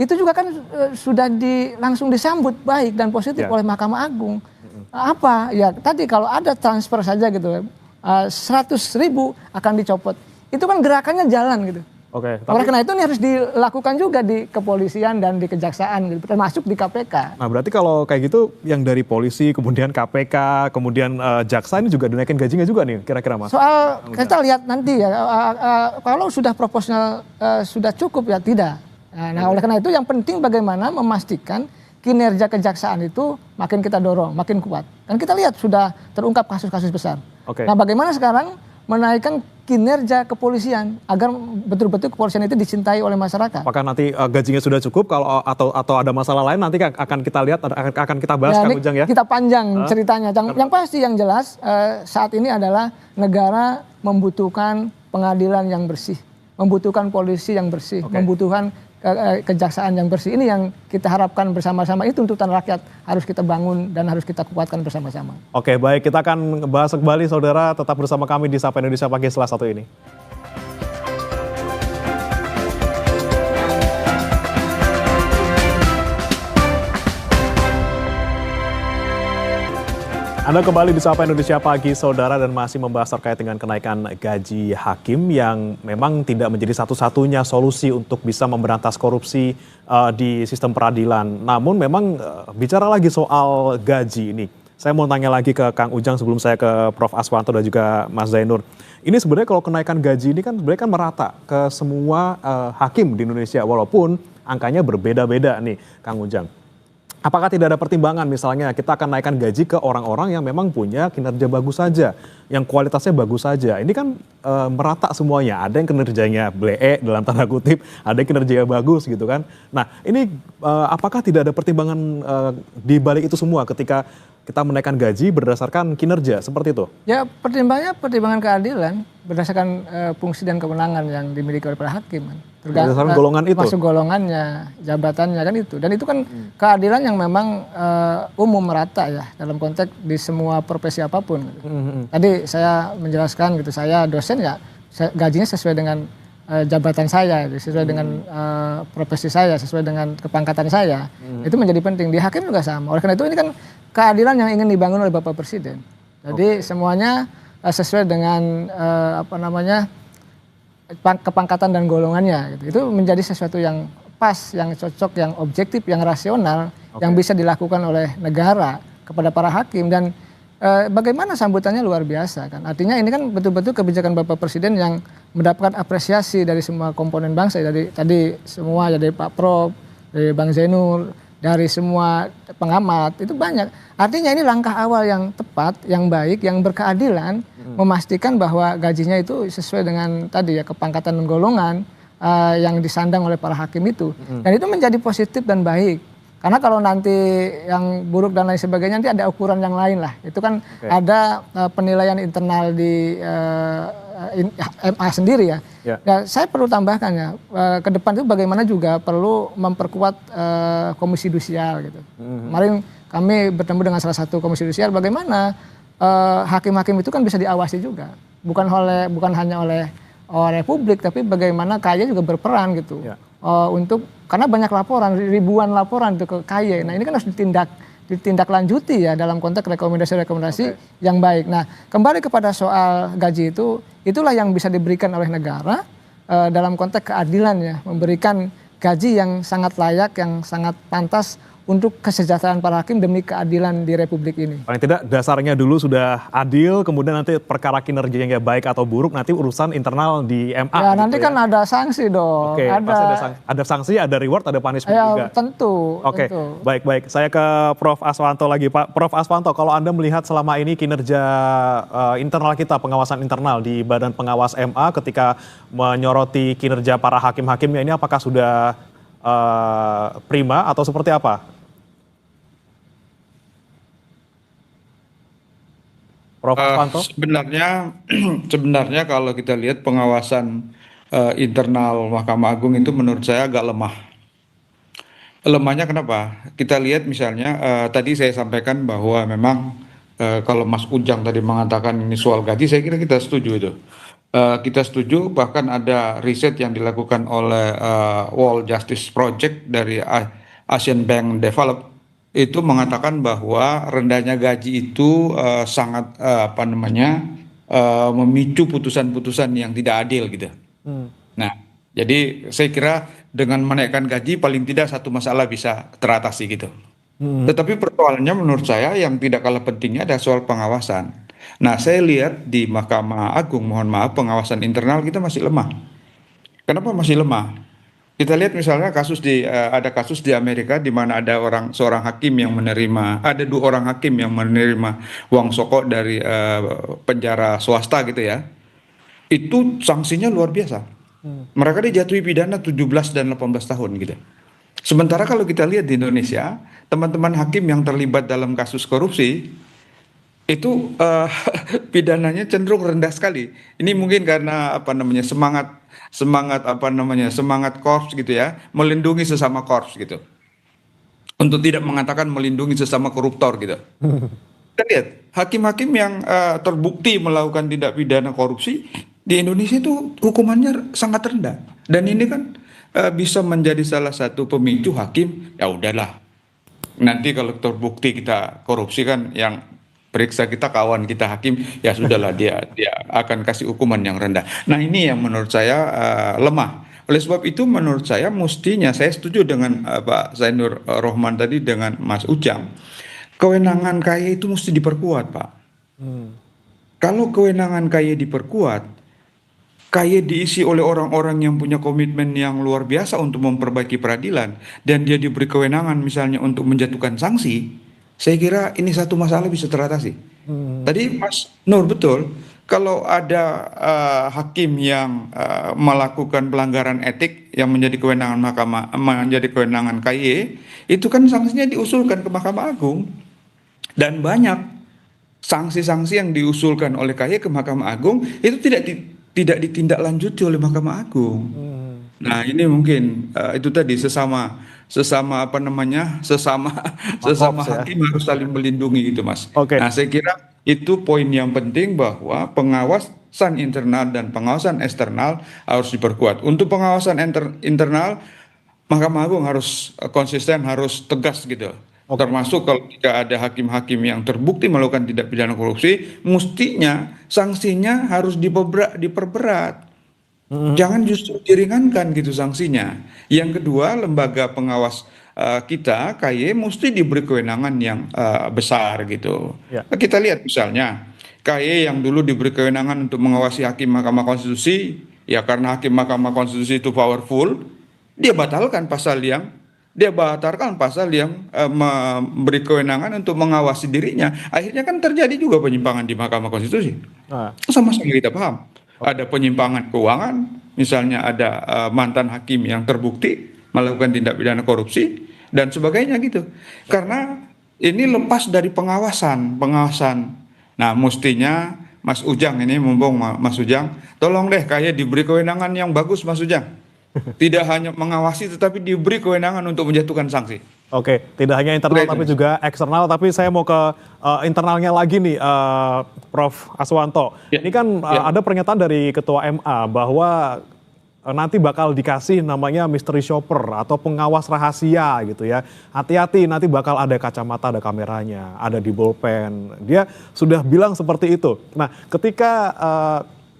Itu juga kan sudah langsung disambut baik dan positif oleh Mahkamah Agung. Apa ya tadi kalau ada transfer saja gitu 100.000 akan dicopot. Itu kan gerakannya jalan gitu. Oleh karena itu ini harus dilakukan juga di kepolisian dan di kejaksaan gitu, termasuk di KPK. Nah berarti kalau kayak gitu yang dari polisi, kemudian KPK, kemudian jaksa ini juga dinaikin gajinya juga nih kira-kira Mas? Soal kita lihat nanti ya, kalau sudah proporsional sudah cukup ya tidak. Nah oleh karena itu yang penting bagaimana memastikan kinerja kejaksaan itu makin kita dorong, makin kuat. Dan kita lihat sudah terungkap kasus-kasus besar. Nah bagaimana sekarang menaikkan kinerja kepolisian agar betul-betul kepolisian itu dicintai oleh masyarakat. Apakah nanti gajinya sudah cukup kalau atau ada masalah lain nanti akan kita lihat, akan kita bahas Kang Ujang ya? Kita panjang ceritanya. Yang pasti yang jelas saat ini adalah negara membutuhkan pengadilan yang bersih, membutuhkan polisi yang bersih, membutuhkan kejaksaan yang bersih. Ini yang kita harapkan bersama-sama, itu tuntutan rakyat harus kita bangun dan harus kita kuatkan bersama-sama. Oke baik, kita akan bahas kembali saudara, tetap bersama kami di Sapa Indonesia Pagi setelah satu ini. Anda kembali di Sapa Indonesia Pagi, saudara, dan masih membahas terkait dengan kenaikan gaji hakim yang memang tidak menjadi satu-satunya solusi untuk bisa memberantas korupsi di sistem peradilan. Namun memang bicara lagi soal gaji ini, saya mau tanya lagi ke Kang Ujang sebelum saya ke Prof. Aswanto dan juga Mas Zainur. Ini sebenarnya kalau kenaikan gaji ini kan sebenarnya kan merata ke semua hakim di Indonesia, walaupun angkanya berbeda-beda nih, Kang Ujang. Apakah tidak ada pertimbangan misalnya kita akan naikkan gaji ke orang-orang yang memang punya kinerja bagus saja, yang kualitasnya bagus saja. Ini kan merata semuanya, ada yang kinerjanya blee dalam tanda kutip, ada yang kinerjanya bagus gitu kan. Nah ini apakah tidak ada pertimbangan di balik itu semua ketika kita menaikkan gaji berdasarkan kinerja seperti itu? Ya pertimbangan keadilan berdasarkan fungsi dan kewenangan yang dimiliki oleh para hakim kan. Berdasarkan golongan itu? Masuk golongannya, jabatannya kan itu. Dan itu kan keadilan yang memang umum merata ya dalam konteks di semua profesi apapun. Gitu. Tadi saya menjelaskan gitu, saya dosen ya gajinya sesuai dengan jabatan saya, sesuai dengan profesi saya, sesuai dengan kepangkatan saya. Itu menjadi penting. Di hakim juga sama. Oleh karena itu ini kan keadilan yang ingin dibangun oleh Bapak Presiden. Jadi semuanya sesuai dengan kepangkatan dan golongannya. Gitu. Itu menjadi sesuatu yang pas, yang cocok, yang objektif, yang rasional, yang bisa dilakukan oleh negara kepada para hakim. Dan bagaimana sambutannya luar biasa kan. Artinya ini kan betul-betul kebijakan Bapak Presiden yang mendapatkan apresiasi dari semua komponen bangsa. Dari tadi semua, dari Pak Prof, dari Bang Zainur, dari semua pengamat, itu banyak. Artinya ini langkah awal yang tepat, yang baik, yang berkeadilan, memastikan bahwa gajinya itu sesuai dengan tadi ya kepangkatan dan golongan yang disandang oleh para hakim itu. Dan itu menjadi positif dan baik. Karena kalau nanti yang buruk dan lain sebagainya nanti ada ukuran yang lain lah. Itu kan ada penilaian internal di MA sendiri ya. Nah, saya perlu tambahkan ya, ke depan itu bagaimana juga perlu memperkuat komisi yudisial gitu. Kemarin kami bertemu dengan salah satu komisi yudisial, bagaimana hakim-hakim itu kan bisa diawasi juga, bukan hanya oleh Republik, tapi bagaimana KY juga berperan gitu untuk karena banyak laporan, ribuan laporan itu ke KY. Nah ini kan harus ditindaklanjuti ya dalam konteks rekomendasi-rekomendasi yang baik. Nah kembali kepada soal gaji itulah yang bisa diberikan oleh negara dalam konteks keadilan ya, memberikan gaji yang sangat layak, yang sangat pantas untuk kesejahteraan para hakim demi keadilan di Republik ini. Paling tidak dasarnya dulu sudah adil, kemudian nanti perkara kinerjanya baik atau buruk, nanti urusan internal di MA. Ya gitu nanti kan ada sanksi dong. Oke, ada sanksi, ada reward, ada punishment ya, juga. Tentu. Oke, tentu. baik. Saya ke Prof. Aswanto lagi, Pak. Prof. Aswanto, kalau Anda melihat selama ini kinerja internal kita, pengawasan internal di Badan Pengawas MA ketika menyoroti kinerja para hakim-hakimnya ini, apakah sudah prima atau seperti apa? Prof. Aswanto? Sebenarnya kalau kita lihat pengawasan internal Mahkamah Agung itu menurut saya agak lemah. Lemahnya kenapa? Kita lihat misalnya tadi saya sampaikan bahwa memang kalau Mas Ujang tadi mengatakan ini soal gaji, saya kira kita setuju itu. Kita setuju, bahkan ada riset yang dilakukan oleh World Justice Project dari Asian Bank Develop itu mengatakan bahwa rendahnya gaji itu sangat memicu putusan-putusan yang tidak adil gitu. Nah, jadi saya kira dengan menaikkan gaji paling tidak satu masalah bisa teratasi gitu. Tetapi persoalannya menurut saya yang tidak kalah pentingnya ada soal pengawasan. Nah, saya lihat di Mahkamah Agung, mohon maaf, pengawasan internal kita masih lemah. Kenapa masih lemah? Kita lihat misalnya ada kasus di Amerika di mana ada seorang hakim yang ada 2 orang hakim yang menerima uang soko dari penjara swasta gitu ya. Itu sanksinya luar biasa. Mereka dijatuhi pidana 17 dan 18 tahun gitu. Sementara kalau kita lihat di Indonesia, teman-teman hakim yang terlibat dalam kasus korupsi itu pidananya cenderung rendah sekali. Ini mungkin karena semangat korps gitu ya, melindungi sesama korps gitu. Untuk tidak mengatakan melindungi sesama koruptor gitu. Kita lihat hakim-hakim yang terbukti melakukan tindak pidana korupsi di Indonesia itu hukumannya sangat rendah. Dan ini kan bisa menjadi salah satu pemicu hakim, ya udahlah. Nanti kalau terbukti kita korupsi kan yang periksa kita kawan kita hakim, ya sudahlah dia akan kasih hukuman yang rendah. Nah ini yang menurut saya lemah. Oleh sebab itu menurut saya mestinya, saya setuju dengan Pak Zainur Rohman tadi dengan Mas Ujang, kewenangan KY itu mesti diperkuat Pak. Kalau kewenangan KY diperkuat, KY diisi oleh orang-orang yang punya komitmen yang luar biasa untuk memperbaiki peradilan, dan dia diberi kewenangan misalnya untuk menjatuhkan sanksi, saya kira ini satu masalah bisa teratasi. Tadi Mas Nur betul, kalau ada hakim yang melakukan pelanggaran etik yang menjadi kewenangan KY, itu kan sanksinya diusulkan ke Mahkamah Agung. Dan banyak sanksi-sanksi yang diusulkan oleh KY ke Mahkamah Agung itu tidak ditindaklanjuti oleh Mahkamah Agung. Nah ini mungkin itu tadi sesama hakim harus saling melindungi gitu Mas. Nah saya kira itu poin yang penting bahwa pengawasan internal dan pengawasan eksternal harus diperkuat. Untuk pengawasan internal, Mahkamah Agung harus konsisten, harus tegas gitu. Termasuk kalau jika ada hakim-hakim yang terbukti melakukan tindak pidana korupsi, mestinya sanksinya harus diperberat. Jangan justru diringankan gitu sanksinya. Yang kedua, lembaga pengawas kita KY mesti diberi kewenangan yang besar gitu. Kita lihat misalnya KY yang dulu diberi kewenangan untuk mengawasi hakim Mahkamah Konstitusi, ya karena hakim Mahkamah Konstitusi itu powerful, dia batalkan pasal yang memberi kewenangan untuk mengawasi dirinya. Akhirnya kan terjadi juga penyimpangan di Mahkamah Konstitusi. Sama-sama kita paham. Ada penyimpangan keuangan, misalnya ada mantan hakim yang terbukti melakukan tindak pidana korupsi dan sebagainya gitu. Karena ini lepas dari pengawasan. Nah, mestinya Mas Ujang ini, mumpung Mas Ujang, tolong deh kayak diberi kewenangan yang bagus Mas Ujang. Tidak hanya mengawasi tetapi diberi kewenangan untuk menjatuhkan sanksi. Oke, tidak hanya internal Udah, tapi itu. juga eksternal. Tapi saya mau ke internalnya lagi nih, Prof. Aswanto. Ya, Ini kan ya. ada pernyataan dari Ketua MA bahwa nanti bakal dikasih namanya mystery shopper atau pengawas rahasia gitu ya. Hati-hati, nanti bakal ada kacamata, ada kameranya, ada di bolpen. Dia sudah bilang seperti itu. Nah, ketika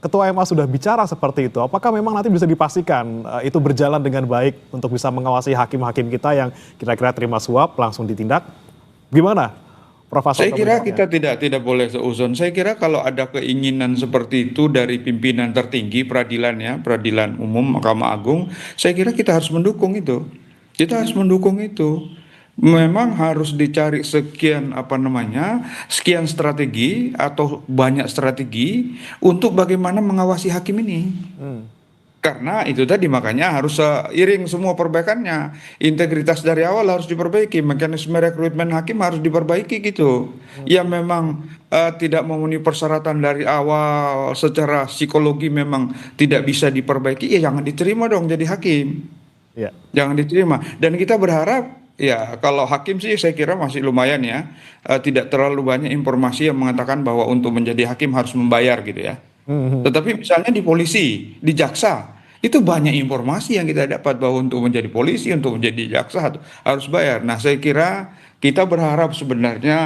Ketua MA sudah bicara seperti itu, apakah memang nanti bisa dipastikan itu berjalan dengan baik untuk bisa mengawasi hakim-hakim kita yang kira-kira terima suap langsung ditindak? Gimana, Prof. Aswanto? Saya kira kita tidak boleh seuzon. Saya kira kalau ada keinginan seperti itu dari pimpinan tertinggi peradilan ya, peradilan umum Mahkamah Agung, saya kira kita harus mendukung itu. Kita harus mendukung itu. Memang harus dicari sekian strategi atau banyak strategi untuk bagaimana mengawasi hakim ini. Karena itu tadi makanya harus seiring semua perbaikannya. Integritas dari awal harus diperbaiki, mekanisme rekrutmen hakim harus diperbaiki gitu. Yang memang tidak memenuhi persyaratan dari awal secara psikologi memang tidak bisa diperbaiki, ya jangan diterima dong jadi hakim. Ya. Jangan diterima. Dan kita berharap ya kalau hakim sih saya kira masih lumayan ya. Tidak terlalu banyak informasi yang mengatakan bahwa untuk menjadi hakim harus membayar gitu ya. Tetapi misalnya di polisi, di jaksa, itu banyak informasi yang kita dapat bahwa untuk menjadi polisi, untuk menjadi jaksa harus bayar. Nah, saya kira kita berharap sebenarnya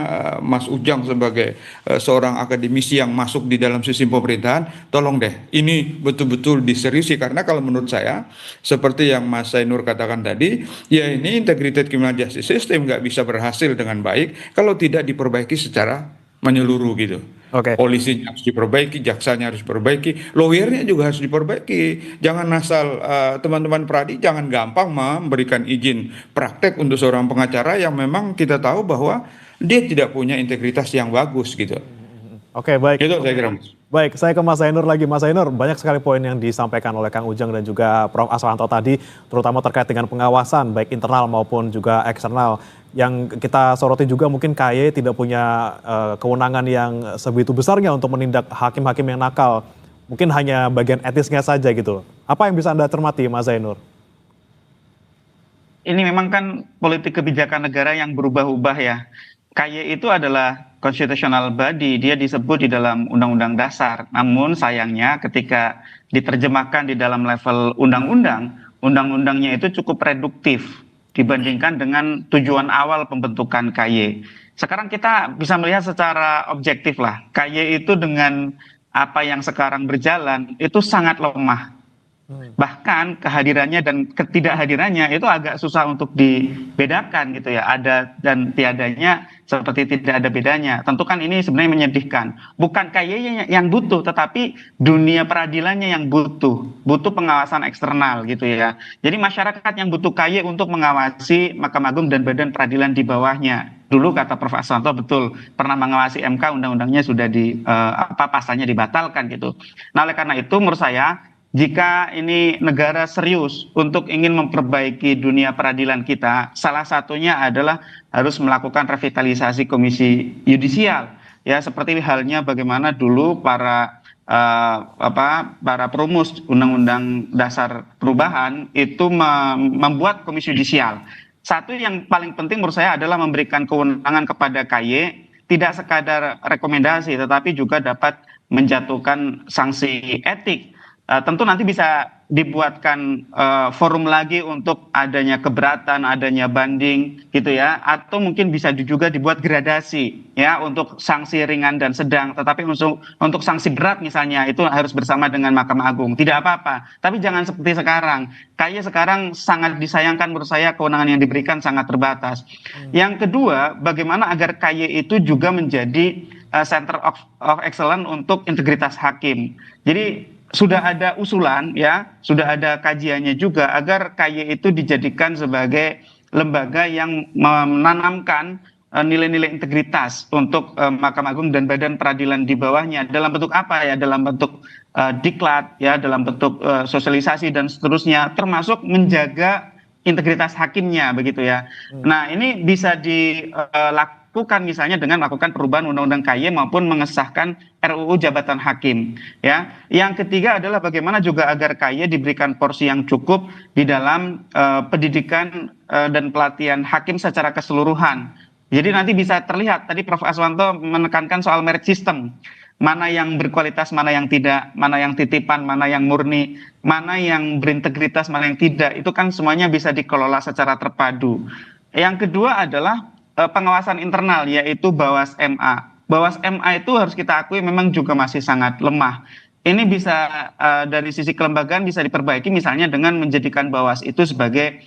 Mas Ujang sebagai seorang akademisi yang masuk di dalam sistem pemerintahan, tolong deh ini betul-betul diseriusi karena kalau menurut saya seperti yang Mas Zainur katakan tadi, ya ini integrated criminal justice system nggak bisa berhasil dengan baik kalau tidak diperbaiki secara menyeluruh gitu. Oke. Polisinya harus diperbaiki, jaksanya harus diperbaiki, lawyernya juga harus diperbaiki. Jangan asal teman-teman peradi jangan gampang memberikan izin praktek untuk seorang pengacara yang memang kita tahu bahwa dia tidak punya integritas yang bagus gitu. Oke, baik. Itu saya kira. Baik, saya ke Mas Zainur lagi. Mas Zainur, banyak sekali poin yang disampaikan oleh Kang Ujang dan juga Prof. Aswanto tadi, terutama terkait dengan pengawasan, baik internal maupun juga eksternal. Yang kita soroti juga mungkin KY tidak punya kewenangan yang sebegitu besarnya untuk menindak hakim-hakim yang nakal. Mungkin hanya bagian etisnya saja gitu. Apa yang bisa Anda cermati, Mas Zainur? Ini memang kan politik kebijakan negara yang berubah-ubah ya. KY itu adalah constitutional body, dia disebut di dalam Undang-Undang Dasar. Namun sayangnya ketika diterjemahkan di dalam level undang-undang, undang-undangnya itu cukup reduktif dibandingkan dengan tujuan awal pembentukan KY. Sekarang kita bisa melihat secara objektif lah, KY itu dengan apa yang sekarang berjalan itu sangat lemah. Bahkan kehadirannya dan ketidakhadirannya itu agak susah untuk dibedakan gitu ya. Ada dan tiadanya seperti tidak ada bedanya. Tentu kan ini sebenarnya menyedihkan. Bukan KY yang butuh, tetapi dunia peradilannya yang butuh. Butuh pengawasan eksternal gitu ya. Jadi masyarakat yang butuh KY untuk mengawasi Mahkamah Agung dan badan peradilan di bawahnya. Dulu kata Prof. Aswanto betul pernah mengawasi MK, undang-undangnya sudah pasalnya dibatalkan gitu. Nah oleh karena itu menurut saya, jika ini negara serius untuk ingin memperbaiki dunia peradilan kita, salah satunya adalah harus melakukan revitalisasi komisi yudisial. Ya, seperti halnya bagaimana dulu para perumus Undang-Undang Dasar perubahan itu membuat komisi yudisial. Satu yang paling penting menurut saya adalah memberikan kewenangan kepada KY, tidak sekadar rekomendasi, tetapi juga dapat menjatuhkan sanksi etik. Tentu nanti bisa dibuatkan forum lagi untuk adanya keberatan, adanya banding gitu ya, atau mungkin bisa juga dibuat gradasi ya untuk sanksi ringan dan sedang, tetapi untuk sanksi berat misalnya itu harus bersama dengan Mahkamah Agung, tidak apa-apa. Tapi jangan seperti sekarang. Kayaknya sekarang sangat disayangkan menurut saya kewenangan yang diberikan sangat terbatas. Yang kedua, bagaimana agar KY itu juga menjadi center of excellence untuk integritas hakim. Jadi sudah ada usulan ya, sudah ada kajiannya juga agar KY itu dijadikan sebagai lembaga yang menanamkan nilai-nilai integritas untuk Mahkamah Agung dan badan peradilan di bawahnya. Dalam bentuk apa ya? Dalam bentuk diklat ya, dalam bentuk sosialisasi dan seterusnya, termasuk menjaga integritas hakimnya begitu ya. Nah, ini bisa lakukan misalnya dengan melakukan perubahan Undang-Undang KY maupun mengesahkan RUU jabatan hakim ya. Yang ketiga adalah bagaimana juga agar KY diberikan porsi yang cukup di dalam pendidikan dan pelatihan hakim secara keseluruhan. Jadi nanti bisa terlihat tadi Prof. Aswanto menekankan soal merit system. Mana yang berkualitas, mana yang tidak, mana yang titipan, mana yang murni, mana yang berintegritas, mana yang tidak. Itu kan semuanya bisa dikelola secara terpadu. Yang kedua adalah pengawasan internal, yaitu Bawas MA. Bawas MA itu harus kita akui memang juga masih sangat lemah. Ini bisa dari sisi kelembagaan bisa diperbaiki misalnya dengan menjadikan Bawas itu sebagai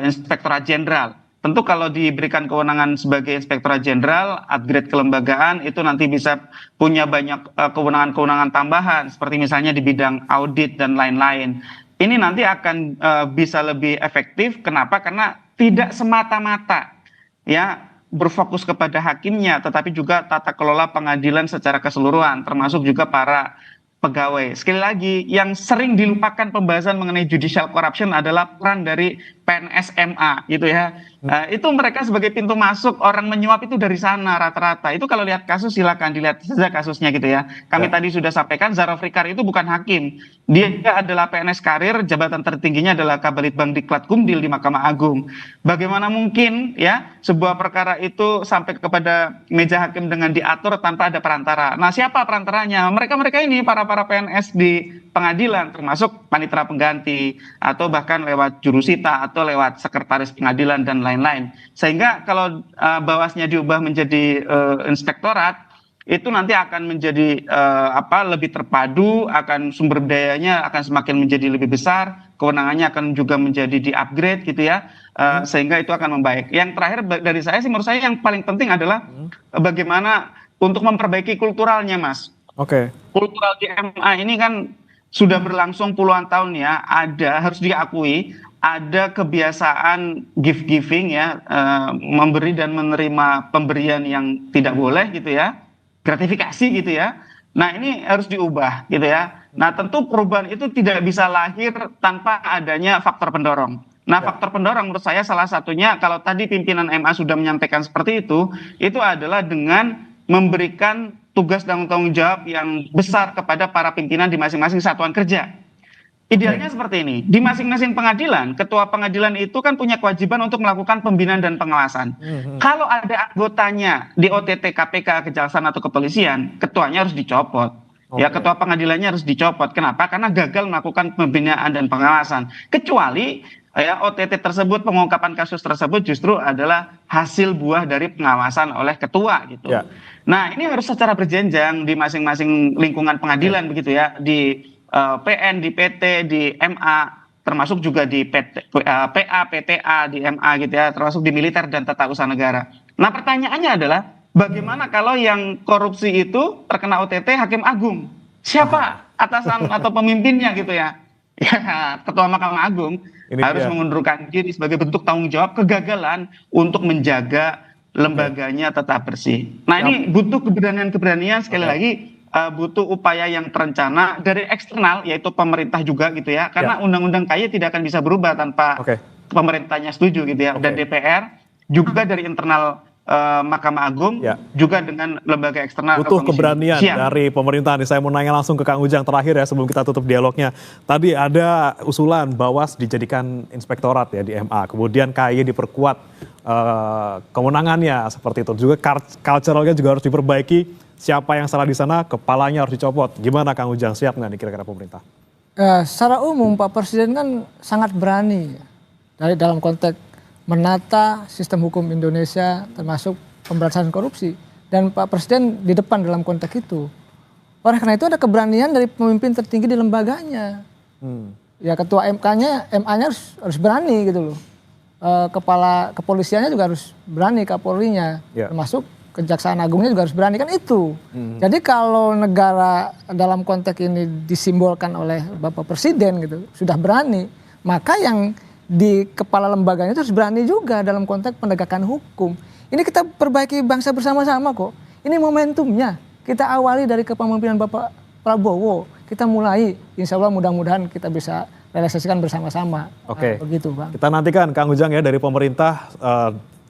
Inspektorat Jenderal. Tentu kalau diberikan kewenangan sebagai Inspektorat Jenderal, upgrade kelembagaan itu nanti bisa punya banyak kewenangan-kewenangan tambahan seperti misalnya di bidang audit dan lain-lain. Ini nanti akan bisa lebih efektif. Kenapa? Karena tidak semata-mata ya berfokus kepada hakimnya, tetapi juga tata kelola pengadilan secara keseluruhan, termasuk juga para pegawai. Sekali lagi, yang sering dilupakan pembahasan mengenai judicial corruption adalah peran dari PNS MA gitu ya. Itu mereka sebagai pintu masuk, orang menyuap itu dari sana rata-rata. Itu kalau lihat kasus silakan dilihat saja kasusnya gitu ya. Kami tadi sudah sampaikan Zaro Fikar itu bukan hakim. Dia adalah PNS karir, jabatan tertingginya adalah Kabalitbang Diklat Kumdil di Mahkamah Agung. Bagaimana mungkin ya sebuah perkara itu sampai kepada meja hakim dengan diatur tanpa ada perantara. Nah, siapa perantaranya? Mereka-mereka ini para PNS di pengadilan, termasuk panitera pengganti atau bahkan lewat jurusita atau lewat sekretaris pengadilan dan lain-lain. Sehingga kalau Bawasnya diubah menjadi inspektorat, itu nanti akan menjadi lebih terpadu, akan sumber dayanya akan semakin menjadi lebih besar, kewenangannya akan juga menjadi di-upgrade gitu ya, sehingga itu akan membaik. Yang terakhir dari saya sih, menurut saya yang paling penting adalah bagaimana untuk memperbaiki kulturalnya, Mas. Oke. Kultural di MA ini kan sudah berlangsung puluhan tahun ya, harus diakui ada kebiasaan gift giving ya, memberi dan menerima pemberian yang tidak boleh gitu ya, gratifikasi gitu ya. Nah, ini harus diubah gitu ya. Nah, tentu perubahan itu tidak bisa lahir tanpa adanya faktor pendorong. Nah, faktor pendorong menurut saya salah satunya kalau tadi pimpinan MA sudah menyampaikan seperti itu adalah dengan memberikan tugas dan tanggung jawab yang besar kepada para pimpinan di masing-masing satuan kerja. Idealnya seperti ini, di masing-masing pengadilan, ketua pengadilan itu kan punya kewajiban untuk melakukan pembinaan dan pengawasan. Kalau ada anggotanya di OTT KPK, Kejaksaan atau Kepolisian, ketuanya harus dicopot. Ya, ketua pengadilannya harus dicopot. Kenapa? Karena gagal melakukan pembinaan dan pengawasan. Kecuali ya OTT tersebut, pengungkapan kasus tersebut justru adalah hasil buah dari pengawasan oleh ketua gitu. Ya. Nah, ini harus secara berjenjang di masing-masing lingkungan pengadilan begitu ya, di PN, di PT, di MA, termasuk juga di PA, PTA, di MA gitu ya, termasuk di militer dan tata usaha negara. Nah, pertanyaannya adalah bagaimana kalau yang korupsi itu terkena OTT Hakim Agung? Siapa atasan atau pemimpinnya gitu ya? Ya, Ketua Mahkamah Agung harus mengundurkan diri sebagai bentuk tanggung jawab kegagalan untuk menjaga lembaganya tetap bersih. Nah, ini butuh keberanian-keberanian sekali lagi. Butuh upaya yang terencana dari eksternal, yaitu pemerintah juga gitu ya, karena undang-undang KY tidak akan bisa berubah tanpa pemerintahnya setuju gitu ya, dan DPR juga dari internal Mahkamah Agung juga dengan lembaga eksternal. Butuh keberanian dari pemerintah. Nih, saya mau nanya langsung ke Kang Ujang terakhir ya sebelum kita tutup dialognya. Tadi ada usulan Bawas dijadikan inspektorat ya di MA, kemudian KY diperkuat kewenangannya seperti itu. Juga culturalnya juga harus diperbaiki. Siapa yang salah di sana, kepalanya harus dicopot. Gimana Kang Ujang, siap nggak nih kira-kira pemerintah? Secara umum Pak Presiden kan sangat berani dari dalam konteks menata sistem hukum Indonesia termasuk pemberantasan korupsi. Dan Pak Presiden di depan dalam konteks itu. Oleh karena itu ada keberanian dari pemimpin tertinggi di lembaganya. Ya ketua MA-nya harus berani gitu loh. Kepala kepolisiannya juga harus berani, Kapolrinya termasuk Kejaksaan Agungnya juga harus berani, kan itu. Jadi kalau negara dalam konteks ini disimbolkan oleh Bapak Presiden gitu, sudah berani, maka yang di kepala lembaganya itu harus berani juga dalam konteks penegakan hukum. Ini kita perbaiki bangsa bersama-sama kok. Ini momentumnya. Kita awali dari kepemimpinan Bapak Prabowo. Kita mulai, insya Allah mudah-mudahan kita bisa realisasikan bersama-sama. Oke. Begitu Bang. Kita nantikan Kang Ujang ya dari pemerintah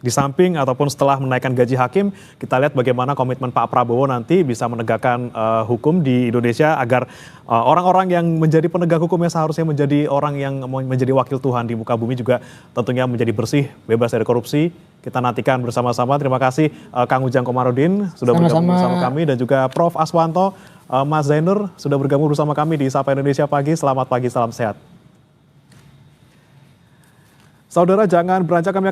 di samping ataupun setelah menaikkan gaji hakim, kita lihat bagaimana komitmen Pak Prabowo nanti bisa menegakkan hukum di Indonesia agar orang-orang yang menjadi penegak hukum yang seharusnya menjadi orang yang menjadi wakil Tuhan di muka bumi juga tentunya menjadi bersih, bebas dari korupsi. Kita nantikan bersama-sama. Terima kasih Kang Ujang Komarudin sudah bergabung bersama kami dan juga Prof. Aswanto, Mas Zainur sudah bergabung bersama kami di Sapa Indonesia Pagi. Selamat pagi, salam sehat. Saudara, jangan beranjak, kami